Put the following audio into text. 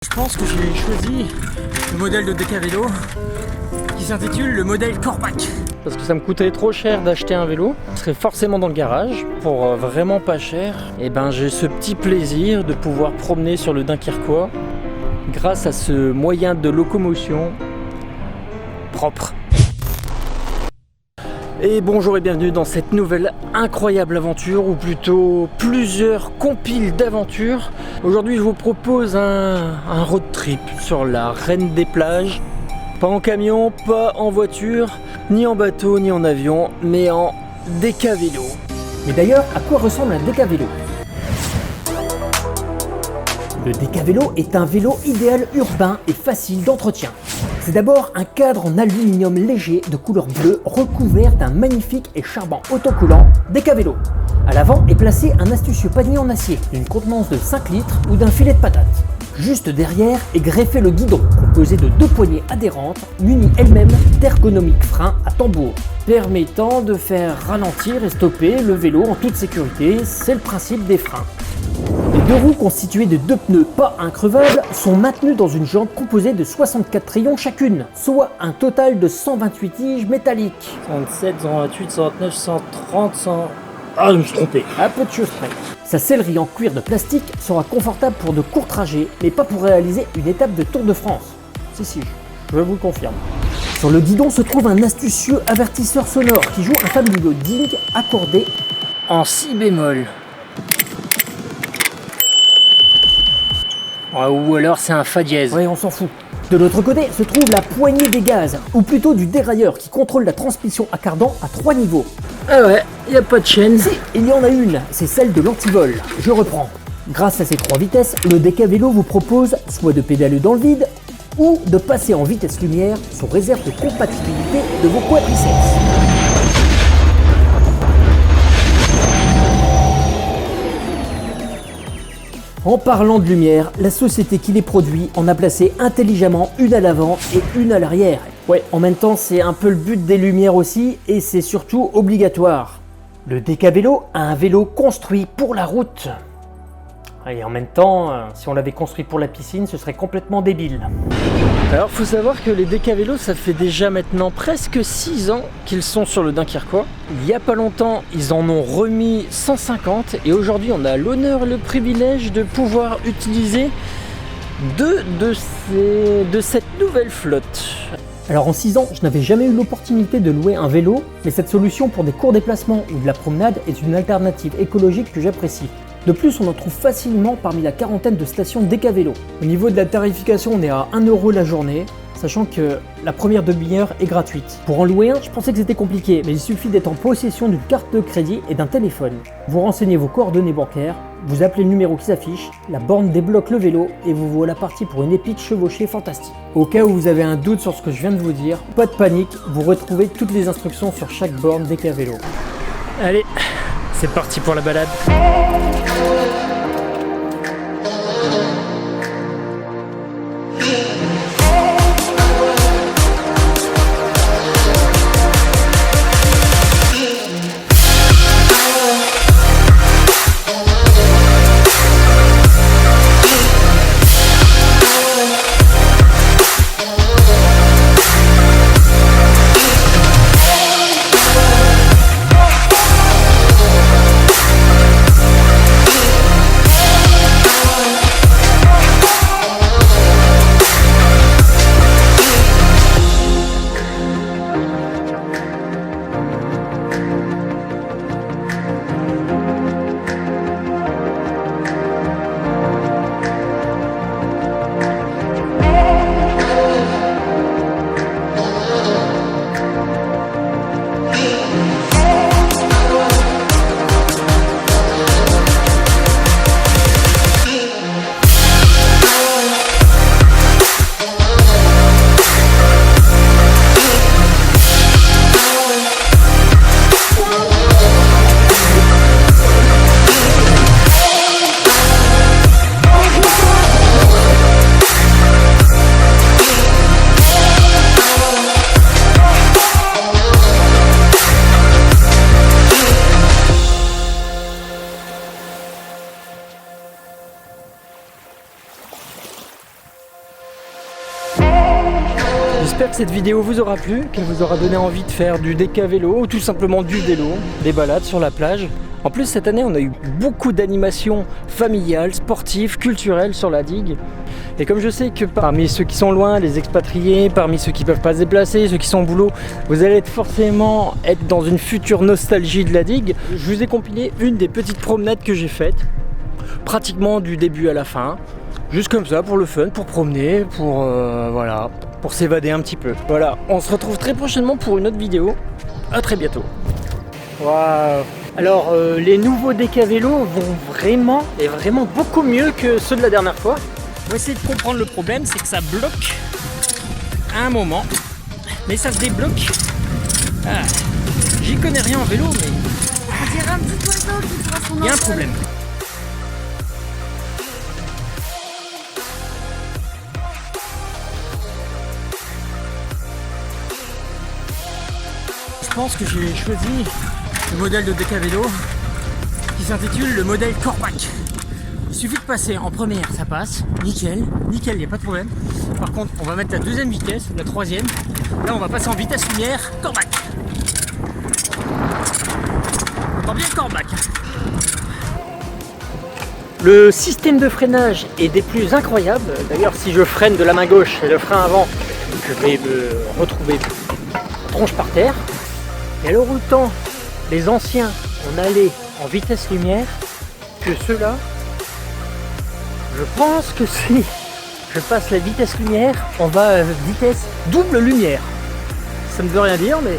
Je pense que j'ai choisi le modèle de Decavélo qui s'intitule le modèle Corbac. Parce que ça me coûterait trop cher d'acheter un vélo, je serais forcément dans le garage pour vraiment pas cher. Et ben j'ai ce petit plaisir de pouvoir promener sur le Dunkerquois grâce à ce moyen de locomotion propre. Et bonjour et bienvenue dans cette nouvelle incroyable aventure, ou plutôt plusieurs compiles d'aventures. Aujourd'hui je vous propose un road trip sur la Reine des Plages. Pas en camion, pas en voiture, ni en bateau, ni en avion, mais en Decavélo. Mais d'ailleurs, à quoi ressemble un Decavélo ? Le Decavélo est un vélo idéal urbain et facile d'entretien. C'est d'abord un cadre en aluminium léger de couleur bleue recouvert d'un magnifique et charmant autocollant Decavélo. À l'avant est placé un astucieux panier en acier d'une contenance de 5 litres ou d'un filet de patates. Juste derrière est greffé le guidon, composé de 2 poignées adhérentes, munies elles-mêmes d'ergonomiques freins à tambour, permettant de faire ralentir et stopper le vélo en toute sécurité. C'est le principe des freins. Les 2 roues constituées de 2 pneus pas increvables sont maintenues dans une jante composée de 64 rayons chacune, soit un total de 128 tiges métalliques. 127, 128, 129, 130, 100... Ah, je me suis trompé. À peu de choses près. Sa sellerie en cuir de plastique sera confortable pour de courts trajets, mais pas pour réaliser une étape de Tour de France. Si, je vous le confirme. Sur le guidon se trouve un astucieux avertisseur sonore qui joue un fabuleux ding accordé En si bémol. Ou alors c'est un fa dièse. Ouais, on s'en fout. De l'autre côté se trouve la poignée des gaz, ou plutôt du dérailleur qui contrôle la transmission à cardan à 3 niveaux. Ah ouais, y a pas de chaîne. Si, il y en a une, c'est celle de l'antivol. Je reprends. Grâce à ces 3 vitesses, le Decavélo vous propose soit de pédaler dans le vide, ou de passer en vitesse lumière sous réserve de compatibilité de vos quadriceps. En parlant de lumière, la société qui les produit en a placé intelligemment une à l'avant et une à l'arrière. Ouais, en même temps, c'est un peu le but des lumières aussi, et c'est surtout obligatoire. Le Decavélo a un vélo construit pour la route. Et en même temps, si on l'avait construit pour la piscine, ce serait complètement débile. Alors faut savoir que les Decavélos, ça fait déjà maintenant presque 6 ans qu'ils sont sur le Dunkerquois. Il y a pas longtemps, ils en ont remis 150 et aujourd'hui on a l'honneur et le privilège de pouvoir utiliser 2 de cette nouvelle flotte. Alors en 6 ans, je n'avais jamais eu l'opportunité de louer un vélo, mais cette solution pour des courts déplacements ou de la promenade est une alternative écologique que j'apprécie. De plus, on en trouve facilement parmi la quarantaine de stations Decavélo. Au niveau de la tarification, on est à 1 € la journée, sachant que la première demi-heure est gratuite. Pour en louer un, je pensais que c'était compliqué, mais il suffit d'être en possession d'une carte de crédit et d'un téléphone. Vous renseignez vos coordonnées bancaires, vous appelez le numéro qui s'affiche, la borne débloque le vélo et vous voilà parti pour une épique chevauchée fantastique. Au cas où vous avez un doute sur ce que je viens de vous dire, pas de panique, vous retrouvez toutes les instructions sur chaque borne Decavélo. Allez, c'est parti pour la balade. J'espère que cette vidéo vous aura plu, qu'elle vous aura donné envie de faire du DK vélo ou tout simplement du vélo, des balades sur la plage. En plus, cette année, on a eu beaucoup d'animations familiales, sportives, culturelles sur la digue. Et comme je sais que parmi ceux qui sont loin, les expatriés, parmi ceux qui ne peuvent pas se déplacer, ceux qui sont au boulot, vous allez forcément être dans une future nostalgie de la digue, je vous ai compilé une des petites promenades que j'ai faites, pratiquement du début à la fin. Juste comme ça, pour le fun, pour promener, pour voilà, pour s'évader un petit peu. Voilà, on se retrouve très prochainement pour une autre vidéo. À très bientôt. Waouh! Alors, les nouveaux DK vélos vont vraiment beaucoup mieux que ceux de la dernière fois. On va essayer de comprendre le problème, c'est que ça bloque à un moment, mais ça se débloque. Ah, j'y connais rien en vélo, mais On dirait un petit oiseau qui fera son il y a un envol. problème. Je pense que j'ai choisi le modèle de DK vélo qui s'intitule le modèle Corbac. Il suffit de passer en première, ça passe, nickel, il n'y a pas de problème. Par contre, on va mettre la deuxième vitesse, la troisième. Là, on va passer en vitesse lumière, Corbac. On entend bien le Corbac. Le système de freinage est des plus incroyables. D'ailleurs, si je freine de la main gauche et le frein avant, je vais me retrouver tronche par terre. Et alors autant les anciens on allait en vitesse lumière que ceux-là, je pense que si je passe la vitesse lumière, on va à vitesse double lumière. Ça ne veut rien dire, mais